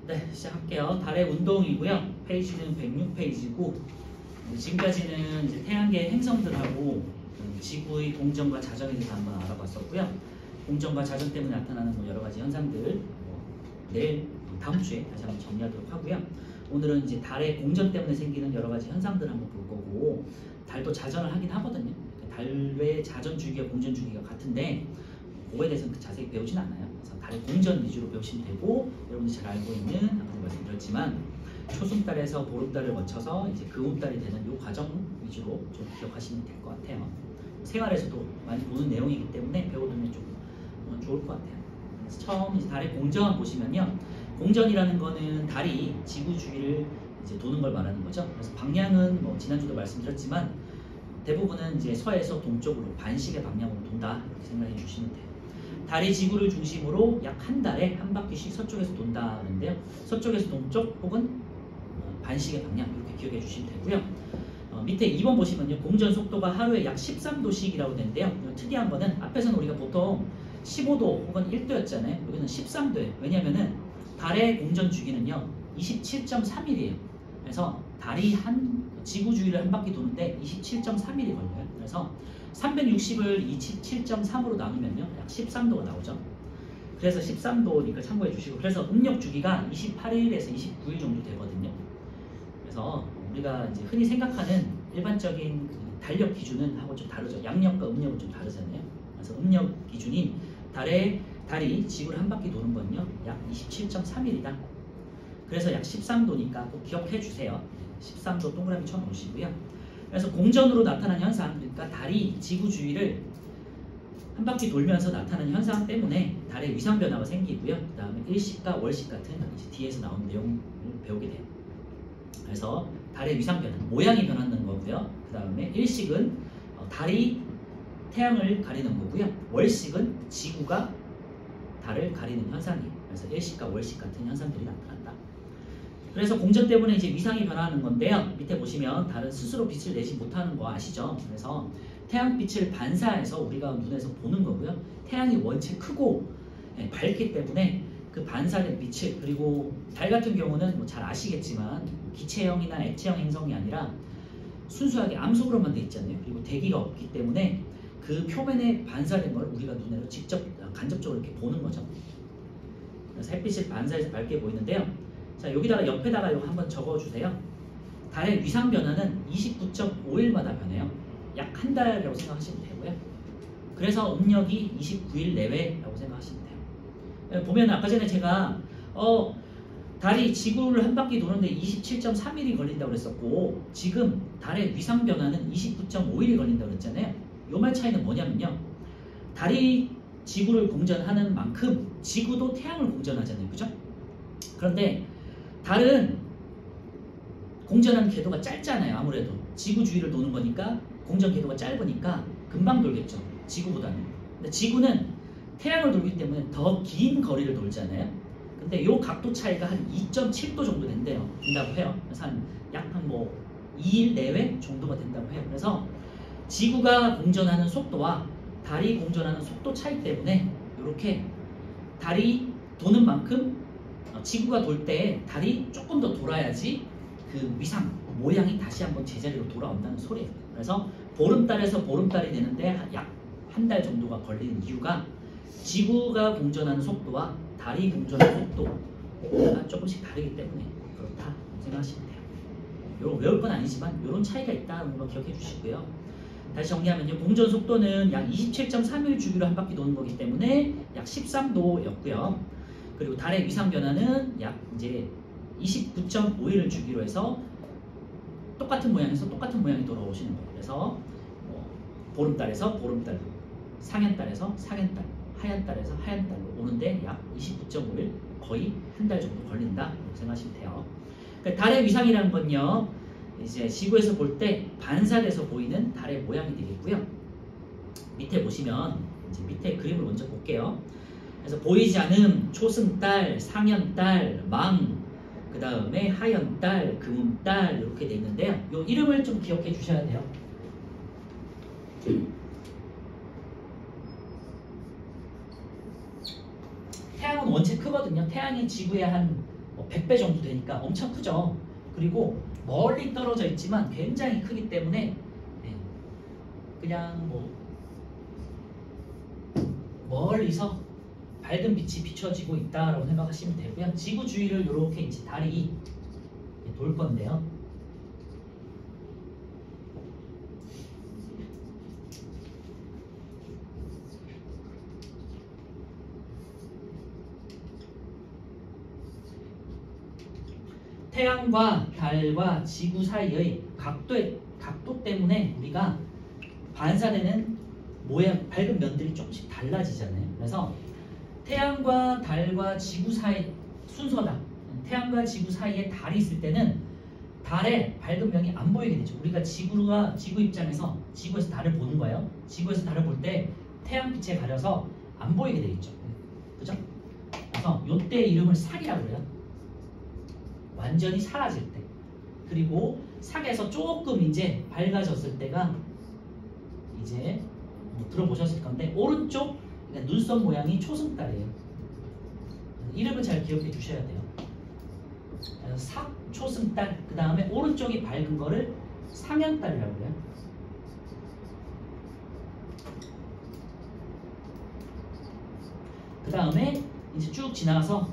네, 시작할게요. 달의 운동이고요. 페이지는 106페이지고 지금까지는 이제 태양계 행성들하고 지구의 공전과 자전에 대해서 한번 알아봤었고요. 공전과 자전 때문에 나타나는 여러 가지 현상들 내일 다음 주에 다시 한번 정리하도록 하고요. 오늘은 이제 달의 공전 때문에 생기는 여러 가지 현상들 한번 볼 거고, 달도 자전을 하긴 하거든요. 달의 자전 주기와 공전 주기가 같은데 그거에 대해서는 자세히 배우진 않아요. 그래서 달의 공전 위주로 배우시면 되고, 여러분이 잘 알고 있는 아까 말씀드렸지만 초승달에서 보름달을 거쳐서 이제 금음달이 되는 이 과정 위주로 좀 기억하시면 될 것 같아요. 생활에서도 많이 보는 내용이기 때문에 배워두면 좀 좋을 것 같아요. 그래서 처음 이제 달의 공전 보시면요, 공전이라는 거는 달이 지구 주위를 이제 도는 걸 말하는 거죠. 그래서 방향은 뭐 지난주도 말씀드렸지만 대부분은 이제 서에서 동쪽으로 반시계 방향으로 돈다 이렇게 생각해 주시면 돼요. 달이 지구를 중심으로 약 한 달에 한 바퀴씩 서쪽에서 돈다는데요. 서쪽에서 동쪽 혹은 반시계 방향 이렇게 기억해 주시면 되고요. 밑에 2번 보시면요, 공전 속도가 하루에 약 13도씩이라고 되는데요. 특이한 거는 앞에서는 우리가 보통 15도 혹은 1도였잖아요. 여기는 13도예요. 왜냐면은 달의 공전 주기는요 27.3일이에요. 그래서 달이 지구 주위를 한 바퀴 도는데 27.3일이 걸려요. 그래서 360을 27.3으로 나누면요 약 13도가 나오죠. 그래서 13도니까 참고해 주시고, 그래서 음력 주기가 28일에서 29일 정도 되거든요. 그래서 우리가 이제 흔히 생각하는 일반적인 달력 기준은 하고 좀 다르죠. 양력과 음력은 좀 다르잖아요. 그래서 음력 기준인 달이 지구를 한 바퀴 도는 건요 약 27.3일이다. 그래서 약 13도니까 꼭 기억해 주세요. 13도 동그라미 쳐 놓으시고요. 그래서 공전으로 나타나는 현상, 그러니까 달이 지구 주위를 한 바퀴 돌면서 나타나는 현상 때문에 달의 위상 변화가 생기고요. 그 다음에 일식과 월식 같은 이제 뒤에서 나오는 내용을 배우게 돼요. 그래서 달의 위상 변화, 모양이 변하는 거고요. 그 다음에 일식은 달이 태양을 가리는 거고요. 월식은 지구가 달을 가리는 현상이에요. 그래서 일식과 월식 같은 현상들이 나타난다. 그래서 공전 때문에 이제 위상이 변하는 건데요. 밑에 보시면 달은 스스로 빛을 내지 못하는 거 아시죠? 그래서 태양빛을 반사해서 우리가 눈에서 보는 거고요. 태양이 원체 크고 밝기 때문에 그 반사된 빛을, 그리고 달 같은 경우는 뭐 잘 아시겠지만 기체형이나 액체형 행성이 아니라 순수하게 암석으로만 돼 있잖아요. 그리고 대기가 없기 때문에 그 표면에 반사된 걸 우리가 눈으로 직접 간접적으로 이렇게 보는 거죠. 그래서 햇빛을 반사해서 밝게 보이는데요. 자, 여기다가 옆에다가 이거 한번 적어주세요. 달의 위상 변화는 29.5일마다 변해요. 약 한 달이라고 생각하시면 되고요. 그래서 음력이 29일 내외라고 생각하시면 돼요. 보면 아까 전에 제가 달이 지구를 한 바퀴 도는데 27.3일이 걸린다고 그랬었고, 지금 달의 위상 변화는 29.5일이 걸린다고 그랬잖아요. 요 말 차이는 뭐냐면요, 달이 지구를 공전하는 만큼 지구도 태양을 공전하잖아요. 그죠? 그런데 달은 공전하는 궤도가 짧잖아요. 아무래도 지구 주위를 도는 거니까 공전 궤도가 짧으니까 금방 돌겠죠, 지구보다는. 근데 지구는 태양을 돌기 때문에 더 긴 거리를 돌잖아요. 근데 요 각도 차이가 한 2.7도 정도 된다고 해요. 그래서 약 한 2일 내외 정도가 된다고 해요. 그래서 지구가 공전하는 속도와 달이 공전하는 속도 차이 때문에 이렇게 달이 도는 만큼 지구가 돌 때 달이 조금 더 돌아야지 그 위상, 모양이 다시 한번 제자리로 돌아온다는 소리예요. 그래서 보름달에서 보름달이 되는데 약 한 달 정도가 걸리는 이유가 지구가 공전하는 속도와 달이 공전하는 속도가 조금씩 다르기 때문에 그렇다 생각하시면 돼요. 이런 외울 건 아니지만 이런 차이가 있다는 거 기억해 주시고요. 다시 정리하면요, 공전 속도는 약 27.3일 주기로 한 바퀴 도는 거기 때문에 약 13도였고요. 그리고 달의 위상 변화는 약 이제 29.5일을 주기로 해서 똑같은 모양에서 똑같은 모양이 돌아오시는 거예요. 그래서 보름달에서 보름달로, 상현달에서 상현달, 하얀달에서 하얀달로 오는데 약 29.5일, 거의 한 달 정도 걸린다 이렇게 생각하시면 돼요. 그러니까 달의 위상이라는 건요, 이제 지구에서 볼 때 반사돼서 보이는 달의 모양이 되겠고요. 밑에 보시면 이제 밑에 그림을 먼저 볼게요. 그래서 보이지 않음, 초승달, 상현달, 망, 그 다음에 하현달, 금음달 이렇게 돼 있는데요. 이 이름을 좀 기억해 주셔야 돼요. 태양은 원체 크거든요. 태양이 지구의 한 뭐 100배 정도 되니까 엄청 크죠. 그리고 멀리 떨어져 있지만 굉장히 크기 때문에 그냥 뭐 멀리서 밝은 빛이 비춰지고 있다라고 생각하시면 되고요. 지구 주위를 이렇게 이제 달이 돌 건데요. 태양과 달과 지구 사이의 각도 때문에 우리가 반사되는 모양, 밝은 면들이 조금씩 달라지잖아요. 그래서 태양과 달과 지구 사이 순서다. 태양과 지구 사이에 달이 있을 때는 달의 밝은 면이 안 보이게 되죠. 우리가 지구 입장에서 지구에서 달을 보는 거예요. 지구에서 달을 볼 때 태양빛에 가려서 안 보이게 되겠죠. 그죠? 그래서 요때 이름을 삭이라고 그래요. 완전히 사라질 때. 그리고 삭에서 조금 이제 밝아졌을 때가 이제 뭐 들어보셨을 건데 오른쪽 눈썹 모양이 초승달이에요. 이름을 잘 기억해 주셔야 돼요. 삭, 초승달, 그 다음에 오른쪽이 밝은 거를 상현달이라고 해요. 그 다음에 이제 쭉 지나가서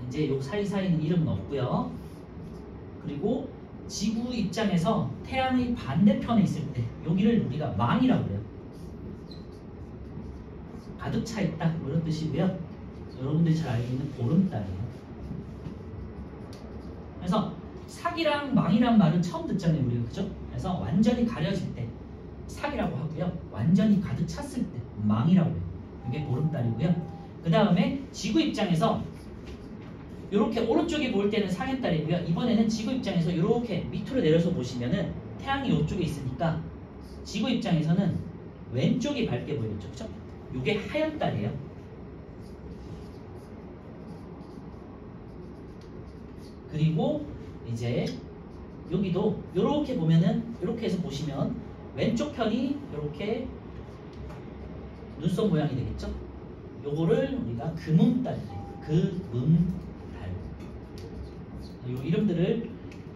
이제 요 사이사이는 이름은 없고요. 그리고 지구 입장에서 태양의 반대편에 있을 때 여기를 우리가 망이라고 해요. 가득 차 있다 이런 뜻이고요. 여러분들이 잘 알고 있는 보름달이에요. 그래서 삭이랑 망이란 말은 처음 듣잖아요, 우리가. 그죠? 그래서 완전히 가려질 때 삭이라고 하고요. 완전히 가득 찼을 때 망이라고 해요. 이게 보름달이고요. 그 다음에 지구 입장에서 이렇게 오른쪽에 보일 때는 상현달이고요. 이번에는 지구 입장에서 이렇게 밑으로 내려서 보시면은 태양이 이쪽에 있으니까 지구 입장에서는 왼쪽이 밝게 보이겠죠. 그죠? 이게 하현달이에요. 그리고 이제 여기도 이렇게 보면은 이렇게 해서 보시면 왼쪽 편이 이렇게 눈썹 모양이 되겠죠. 요거를 우리가 금음달이에요. 금음달. 요 이름들을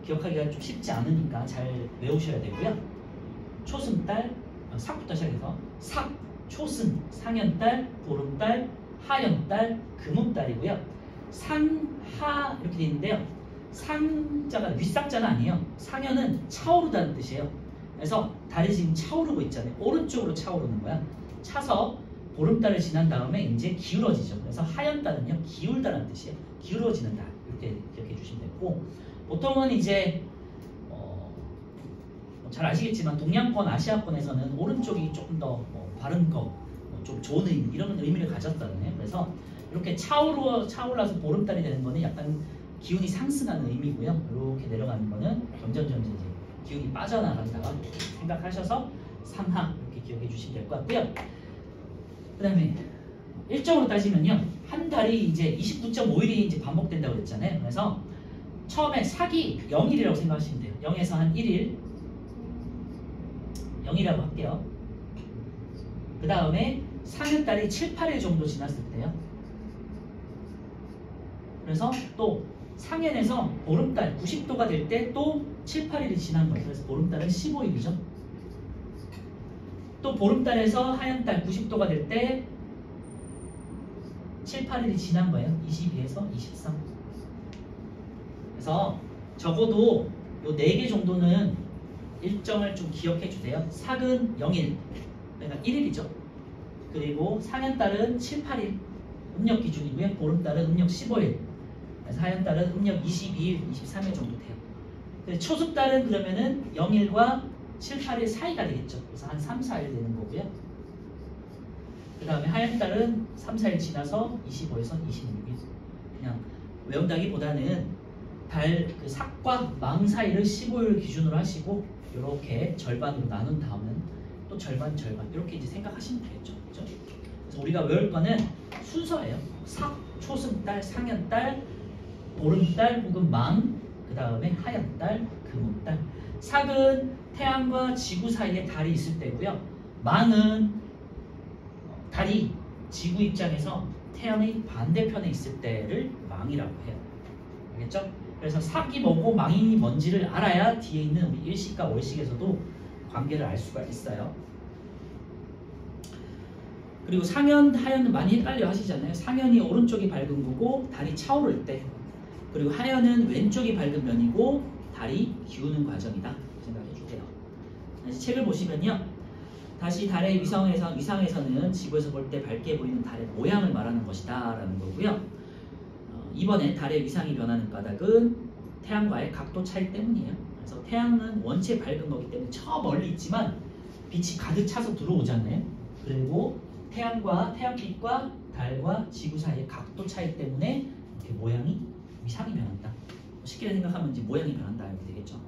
기억하기가 좀 쉽지 않으니까 잘 외우셔야 되고요. 초승달, 삭부터 시작해서 삭, 초승, 상현달, 보름달, 하현달, 금음달이고요. 상하 이렇게 되어 있는데요. 상자가 윗상자는 아니에요. 상현은 차오르다는 뜻이에요. 그래서 달이 지금 차오르고 있잖아요. 오른쪽으로 차오르는 거야. 차서 보름달을 지난 다음에 이제 기울어지죠. 그래서 하현달은요 기울다는 뜻이에요. 기울어지는 달 이렇게 기억해 주시면 되고, 보통은 이제 잘 아시겠지만 동양권, 아시아권에서는 오른쪽이 조금 더 바른 거, 좀 좋은 의미, 이런 의미를 가졌잖아요. 그래서 이렇게 차올라서 보름달이 되는 거는 약간 기운이 상승하는 의미고요. 이렇게 내려가는 거는 점점 이제 기운이 빠져나간다 생각하셔서 상하 이렇게 기억해 주시면 될 것 같고요. 그 다음에 일정으로 따지면요, 한 달이 이제 29.5일이 이제 반복된다고 그랬잖아요. 그래서 처음에 삭이 0일이라고 생각하시면 돼요. 0에서 한 1일 0이라고 할게요. 그 다음에 상현달이 7, 8일 정도 지났을 때요. 그래서 또 상현에서 보름달 90도가 될 때 또 7, 8일이 지난 거예요. 그래서 보름달은 15일이죠. 또 보름달에서 하현달 90도가 될 때 7, 8일이 지난 거예요. 22에서 23. 그래서 적어도 요 4개 정도는 일정을 좀 기억해 주세요. 삭은 0일, 그러니까 1일이죠. 그리고 상현달은 7, 8일 음력 기준이고요. 보름달은 음력 15일, 그래서 하현달은 음력 22일, 23일 정도 돼요. 초승달은 그러면은 0일과 7, 8일 사이가 되겠죠. 그래서 한 3, 4일 되는 거고요. 그 다음에 하현달은 3, 4일 지나서 25에서 26일. 그냥 외운다기보다는 달 그 삭과 망 사이를 15일 기준으로 하시고 이렇게 절반으로 나눈 다음은 또 절반 이렇게 이제 생각하시면 되겠죠. 그렇죠? 그래서 우리가 외울 거는 순서예요. 삭, 초승달, 상현달, 보름달 혹은 망, 그 다음에 하현달, 금음달. 삭은 태양과 지구 사이에 달이 있을 때고요. 망은 달이 지구 입장에서 태양의 반대편에 있을 때를 망이라고 해요. 알겠죠? 그래서 삭이 뭐고 망이 뭔지를 알아야 뒤에 있는 우리 일식과 월식에서도 관계를 알 수가 있어요. 그리고 상현, 하현은 많이 헷갈려 하시잖아요. 상현이 오른쪽이 밝은 거고 달이 차오를 때, 그리고 하현은 왼쪽이 밝은 면이고 달이 기우는 과정이다 생각해 주세요. 다시 책을 보시면요, 다시 달의 위상에서는 지구에서 볼 때 밝게 보이는 달의 모양을 말하는 것이다 라는 거고요. 이번에 달의 위상이 변하는 까닭은 태양과의 각도 차이 때문이에요. 그래서 태양은 원체 밝은 거기 때문에 저 멀리 있지만 빛이 가득 차서 들어오잖아요. 그리고 태양빛과 달과 지구 사이의 각도 차이 때문에 이렇게 위상이 변한다. 쉽게 생각하면 이제 모양이 변한다 이렇게 되겠죠.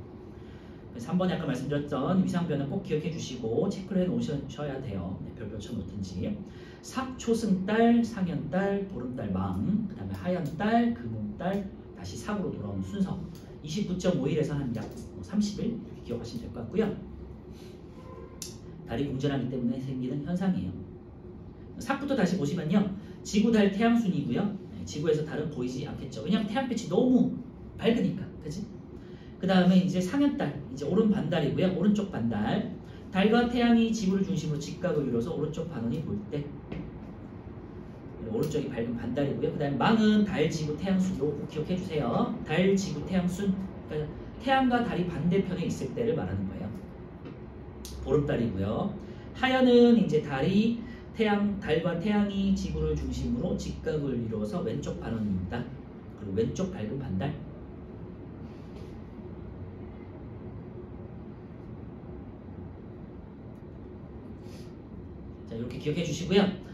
그래서 3번에 아까 말씀드렸던 위상 변화 꼭 기억해 주시고 체크를 해 놓으셔야 돼요. 네, 별표 쳐 놓든지. 삭, 초승달, 상현달, 보름달, 망, 그 다음에 하현달, 금음달, 다시 삭으로 돌아오는 순서 29.5일에서 한 약 30일 기억하시면 될 것 같고요. 달이 공전하기 때문에 생기는 현상이에요. 삭부터 다시 보시면요, 지구, 달, 태양 순이고요. 네, 지구에서 달은 보이지 않겠죠. 왜냐하면 태양빛이 너무 밝으니까, 그치? 그 다음에 이제 상현달, 이제 오른 반달이고요. 오른쪽 반달. 달과 태양이 지구를 중심으로 직각을 이뤄서 오른쪽 반원이 보일 때 오른쪽이 밝은 반달이고요. 그 다음에 망은 달, 지구, 태양 순으로 꼭 기억해 주세요. 달, 지구, 태양 순. 그러니까 태양과 달이 반대편에 있을 때를 말하는 거예요. 보름달이고요. 하현은 이제 달과 태양이 지구를 중심으로 직각을 이루어서 왼쪽 반원입니다. 그리고 왼쪽 밝은 반달. 자, 이렇게 기억해 주시고요.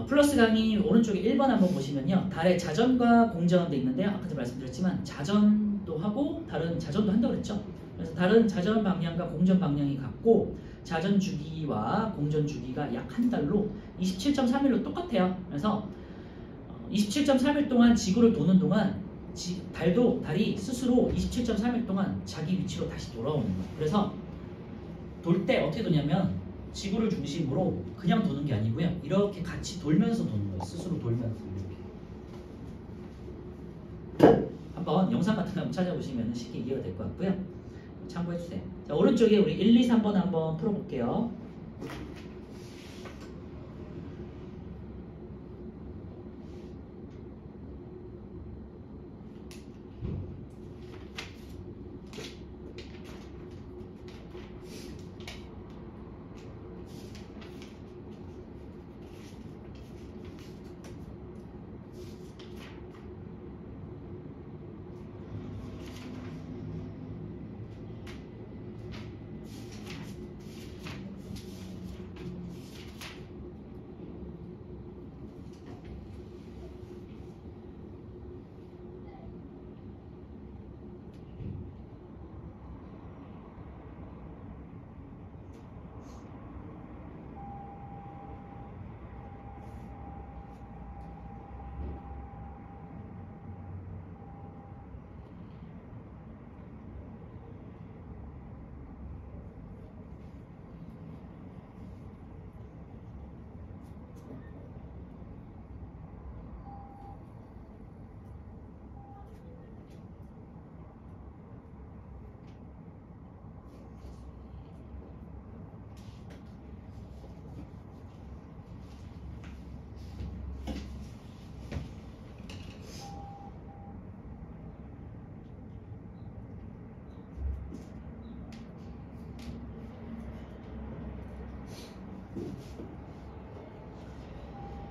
플러스 강의 오른쪽에 1번 한번 보시면요, 달의 자전과 공전도 있는데요. 아까도 말씀드렸지만 자전도 하고 달은 자전도 한다고 그랬죠. 그래서 달은 자전 방향과 공전 방향이 같고 자전 주기와 공전 주기가 약 한 달로 27.3일로 똑같아요. 그래서 27.3일 동안 지구를 도는 동안 달이 스스로 27.3일 동안 자기 위치로 다시 돌아오는 거예요. 그래서 돌 때 어떻게 도냐면 지구를 중심으로 그냥 도는 게 아니고요, 이렇게 같이 돌면서 도는 거예요. 스스로 돌면서 이렇게. 한번 영상 같은 거 한번 찾아보시면 쉽게 이해가 될 것 같고요. 참고해주세요. 자, 오른쪽에 우리 1, 2, 3번 한번 풀어볼게요.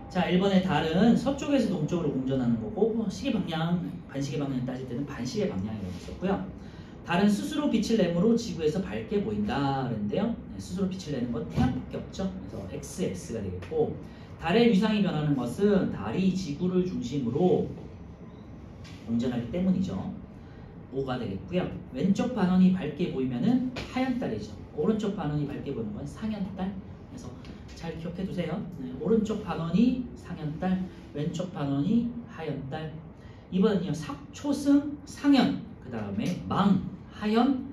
자, 1번의 달은 서쪽에서 동쪽으로 공전하는 거고 시계 방향, 반시계 방향을 따질 때는 반시계 방향이라고 했었고요. 달은 스스로 빛을 내므로 지구에서 밝게 보인다 그랬는데요. 네, 스스로 빛을 내는 건 태양밖에 없죠. 그래서 XX가 되겠고, 달의 위상이 변하는 것은 달이 지구를 중심으로 공전하기 때문이죠. 5가 되겠고요. 왼쪽 반원이 밝게 보이면은 하얀달이죠. 오른쪽 반원이 밝게 보이는 건 상현달. 그래서 잘 기억해 두세요. 네, 오른쪽 반원이 상현달, 왼쪽 반원이 하현달. 이번은요, 삭초승 상현, 그 다음에 망, 하현,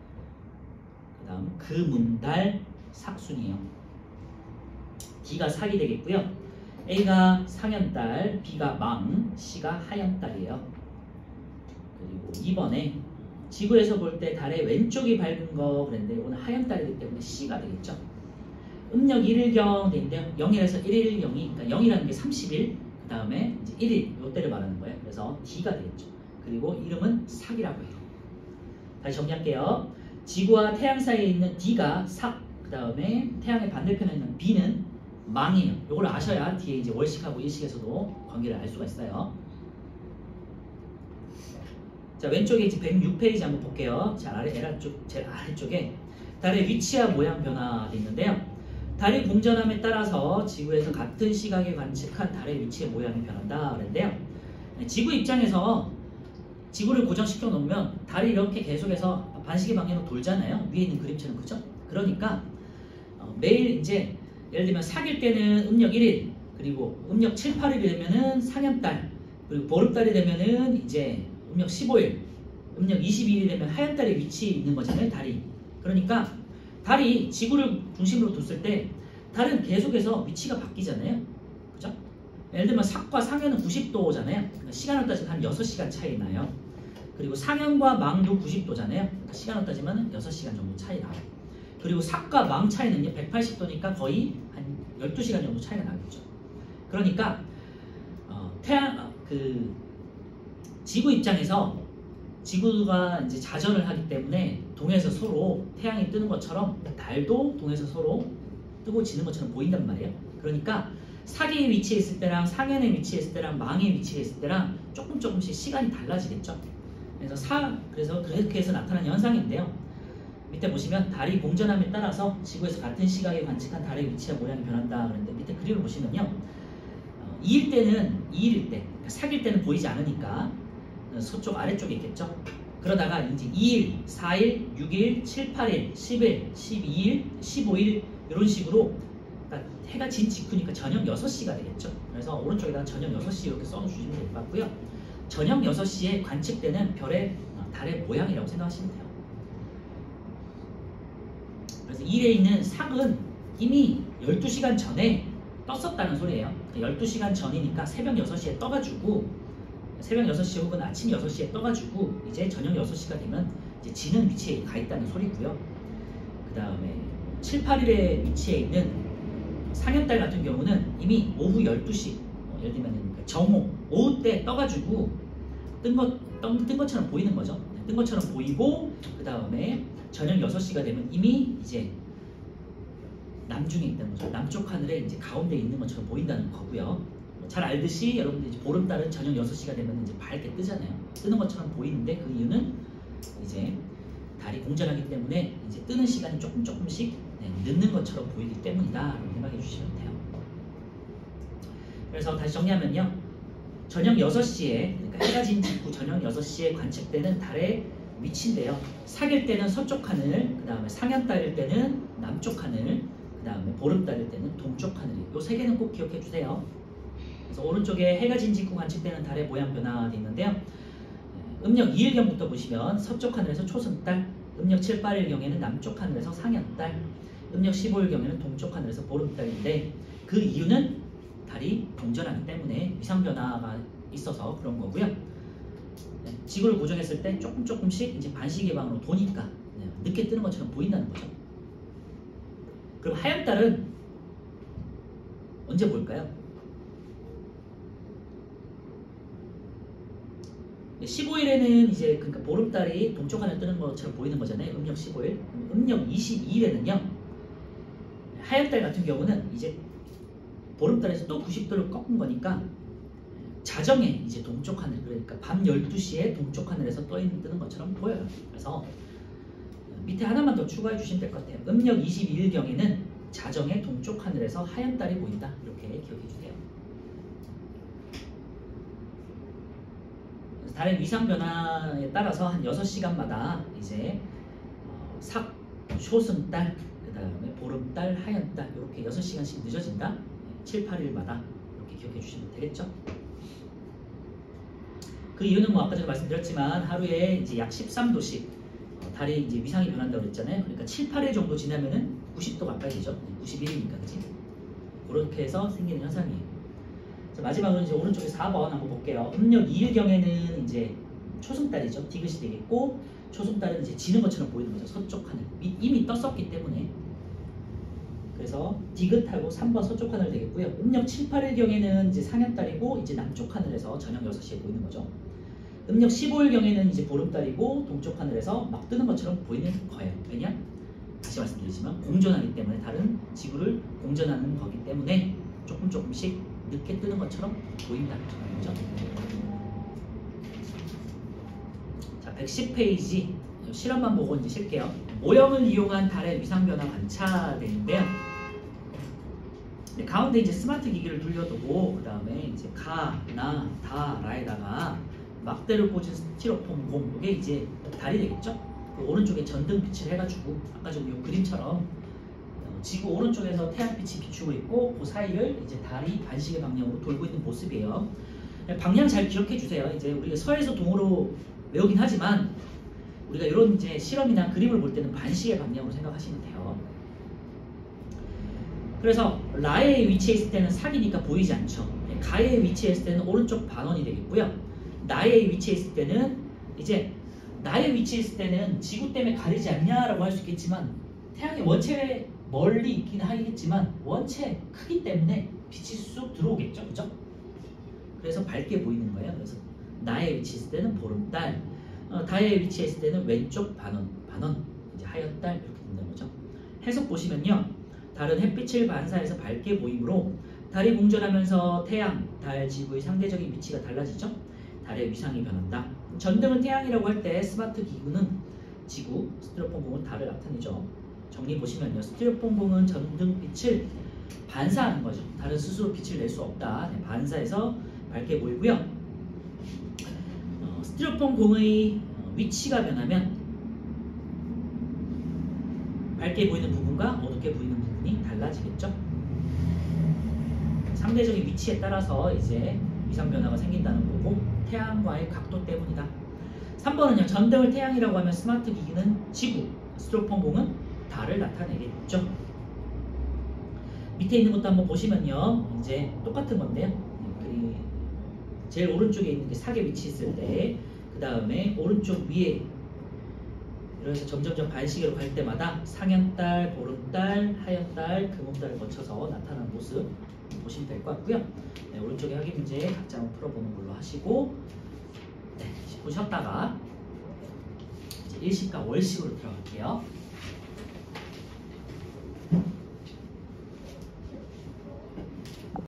그 다음 금음달, 삭순이에요. D가 삭이 되겠고요. A가 상현달, B가 망, C가 하현달이에요. 그리고 2번에 지구에서 볼 때 달의 왼쪽이 밝은 거 그랬는데 오늘 하얀 달이기 때문에 C가 되겠죠. 음력 1일경 되는데 0일에서 1일경이 그러니까 0이라는 게 30일 그 다음에 이제 1일 요때를 말하는 거예요. 그래서 D가 되겠죠. 그리고 이름은 삭이라고 해요. 다시 정리할게요. 지구와 태양 사이에 있는 D가 삭, 그 다음에 태양의 반대편에 있는 B는 망이에요. 이걸 아셔야 뒤에 이제 월식하고 일식에서도 관계를 알 수가 있어요. 자, 왼쪽에 이제 106페이지 한번 볼게요. 제일 아래쪽에 달의 위치와 모양 변화가 있는데요. 달이 공전함에 따라서 지구에서 같은 시각에 관측한 달의 위치의 모양이 변한다 그랬는데요. 지구 입장에서 지구를 고정시켜 놓으면 달이 이렇게 계속해서 반시계 방향으로 돌잖아요. 위에 있는 그림처럼. 그죠? 그러니까 매일 이제 예를 들면 삭일 때는 음력 1일, 그리고 음력 7, 8일이 되면은 상현달, 그리고 보름달이 되면은 이제 음력 15일, 음력 22일이 되면 하얀달의 위치에 있는 거잖아요. 달이. 그러니까 달이 지구를 중심으로 뒀을 때 달은 계속해서 위치가 바뀌잖아요. 그죠? 예를 들면 삭과 상현은 90도잖아요. 그러니까 시간을 따지면 한 6시간 차이 나요. 그리고 상현과 망도 90도잖아요. 그러니까 시간을 따지면 6시간 정도 차이 나요. 그리고 삭과 망 차이는요 180도니까 거의 한 12시간 정도 차이가 나겠죠. 그러니까 지구 입장에서 지구가 이제 자전을 하기 때문에 동에서 서로 태양이 뜨는 것처럼 달도 동에서 서로 뜨고 지는 것처럼 보인단 말이에요. 그러니까 삭의 위치에 있을 때랑 상현의 위치에 있을 때랑 망의 위치에 있을 때랑 조금씩 시간이 달라지겠죠. 그래서 그렇게 해서 나타나는 현상인데요. 밑에 보시면 달이 공전함에 따라서 지구에서 같은 시각에 관측한 달의 위치와 모양이 변한다 그랬는데 밑에 그림을 보시면요. 2일 때는 2일일 때, 그러니까 삭일 때는 보이지 않으니까 서쪽 아래쪽에 있겠죠. 그러다가 이제 2일, 4일, 6일, 7, 8일, 10일, 12일, 15일 이런 식으로 그러니까 해가 진 직후니까 저녁 6시가 되겠죠. 그래서 오른쪽에다가 저녁 6시 이렇게 써주시면 될 것 같고요. 저녁 6시에 관측되는 달의 모양이라고 생각하시면 돼요. 그래서 2일에 있는 삭은 이미 12시간 전에 떴었다는 소리예요. 12시간 전이니까 새벽 6시에 떠가지고 새벽 6시 혹은 아침 6시에 떠가지고 이제 저녁 6시가 되면 이제 지는 위치에 가 있다는 소리고요. 그 다음에 7, 8일에 위치해 있는 상현달 같은 경우는 이미 오후 12시 예를 들면 정오, 오후 때 떠가지고 뜬 것처럼 보이는 거죠. 뜬 것처럼 보이고 그 다음에 저녁 6시가 되면 이미 이제 남중에 있다는 거죠. 남쪽 하늘에 이제 가운데 있는 것처럼 보인다는 거고요. 잘 알듯이 여러분들 이제 보름달은 저녁 6시가 되면 이제 밝게 뜨잖아요. 뜨는 것처럼 보이는데 그 이유는 이제 달이 공전하기 때문에 이제 뜨는 시간이 조금씩 늦는 것처럼 보이기 때문이다 라고 생각해 주시면 돼요. 그래서 다시 정리하면요. 저녁 6시에 그러니까 해가 진 직후 저녁 6시에 관측되는 달의 위치인데요. 삭일 때는 서쪽 하늘, 그 다음에 상현달일 때는 남쪽 하늘, 그 다음에 보름달일 때는 동쪽 하늘. 이 세 개는 꼭 기억해 주세요. 그래서 오른쪽에 해가 진 직후 관측되는 달의 모양 변화가 있는데요. 음력 2일경부터 보시면 서쪽 하늘에서 초승달, 음력 7, 8일경에는 남쪽 하늘에서 상현달, 음력 15일경에는 동쪽 하늘에서 보름달인데 그 이유는 달이 공전하기 때문에 위상 변화가 있어서 그런 거고요. 지구를 고정했을 때 조금씩 이제 반시계 방으로 도니까 늦게 뜨는 것처럼 보인다는 거죠. 그럼 하얀 달은 언제 볼까요? 15일에는 이제 그러니까 보름달이 동쪽 하늘 뜨는 것처럼 보이는 거잖아요. 음력 15일. 음력 22일에는요. 하얀 달 같은 경우는 이제 보름달에서 또 90도를 꺾은 거니까 자정에 이제 동쪽 하늘, 그러니까 밤 12시에 동쪽 하늘에서 뜨는 것처럼 보여요. 그래서 밑에 하나만 더 추가해 주시면 될 것 같아요. 음력 22일경에는 자정에 동쪽 하늘에서 하얀 달이 보인다. 이렇게 기억해 주세요. 달의 위상 변화에 따라서 한 6시간마다 이제 삭, 초승달, 그 다음에 보름달, 하얀달 이렇게 6시간씩 늦어진다. 7, 8일마다 이렇게 기억해 주시면 되겠죠. 그 이유는 뭐 아까 제가 말씀드렸지만 하루에 이제 약 13도씩 달이 이제 위상이 변한다고 그랬잖아요. 그러니까 7, 8일 정도 지나면은 90도 가까이 되죠. 91일이니까 그지? 그렇게 해서 생기는 현상이에요. 자, 마지막으로 이제 오른쪽에 4번 한번 볼게요. 음력 2일경에는 이제 초승달이죠. 디귿이 되겠고 초승달은 이제 지는 것처럼 보이는 거죠. 서쪽 하늘. 이미 떴었기 때문에. 그래서 디귿하고 3번 서쪽 하늘 되겠고요. 음력 7, 8일 경에는 이제 상현달이고 이제 남쪽 하늘에서 저녁 6시에 보이는 거죠. 음력 15일 경에는 이제 보름달이고 동쪽 하늘에서 막 뜨는 것처럼 보이는 거예요. 왜냐? 다시 말씀드리지만 공전하기 때문에 다른 지구를 공전하는 거기 때문에 조금씩 늦게 뜨는 것처럼 보인다는 거죠. 자, 110페이지 실험만 보고 이제 쉴게요. 모형을 이용한 달의 위상 변화 관찰인데요. 네, 가운데 이제 스마트 기기를 돌려두고 그 다음에 이제 가, 나, 다, 라에다가 막대를 꽂은 스티로폼 공, 이게 이제 달이 되겠죠. 그 오른쪽에 전등빛을 해가지고 아까 좀 이 그림처럼 지구 오른쪽에서 태양빛이 비추고 있고 그 사이를 이제 달이 반시계 방향으로 돌고 있는 모습이에요. 방향 잘 기억해 주세요. 이제 우리가 서에서 동으로 외우긴 하지만 우리가 이런 이제 실험이나 그림을 볼 때는 반시계 방향으로 생각하시면 돼요. 그래서 라에 위치해 있을 때는 사기니까 보이지 않죠. 가에 위치해 있을 때는 오른쪽 반원이 되겠고요. 나에 위치해 있을 때는 이제 나에 위치해 있을 때는 지구 때문에 가리지 않냐라고 할 수 있겠지만 태양이 원체 멀리 있긴 하겠지만 원체 크기 때문에 빛이 쑥 들어오겠죠, 그죠? 그래서 밝게 보이는 거예요. 그래서 나에 위치했을 때는 보름달, 다에 위치했을 때는 왼쪽 반원 이제 하얀달 이렇게 된다는 거죠. 해석 보시면요, 달은 햇빛을 반사해서 밝게 보이므로 달이 공전하면서 태양, 달, 지구의 상대적인 위치가 달라지죠. 달의 위상이 변한다. 전등은 태양이라고 할 때 스마트 기구는 지구, 스티로폼 공은 달을 나타내죠. 정리 보시면요, 스티로폼 공은 전등빛을 반사하는 거죠. 달은 스스로 빛을 낼 수 없다. 네, 반사해서 밝게 보이고요. 스티로폼 공의 위치가 변하면 밝게 보이는 부분과 어둡게 보이는 부분이 달라지겠죠. 상대적인 위치에 따라서 이제 위상 변화가 생긴다는 거고 태양과의 각도 때문이다. 3번은요. 전등을 태양이라고 하면 스마트 기기는 지구, 스티로폼 공은 달을 나타내겠죠. 밑에 있는 것도 한번 보시면요. 이제 똑같은 건데요. 제일 오른쪽에 있는 게 사계 위치했을 때 그 다음에 오른쪽 위에 이래서 점점점 반시계로 갈 때마다 상현달, 보름달, 하얀달, 금음달을 거쳐서 나타나는 모습 보시면 될 것 같고요. 네, 오른쪽에 확인 문제 각자 한번 풀어보는 걸로 하시고 네, 10분 쉬었다가 이제 일식과 월식으로 들어갈게요.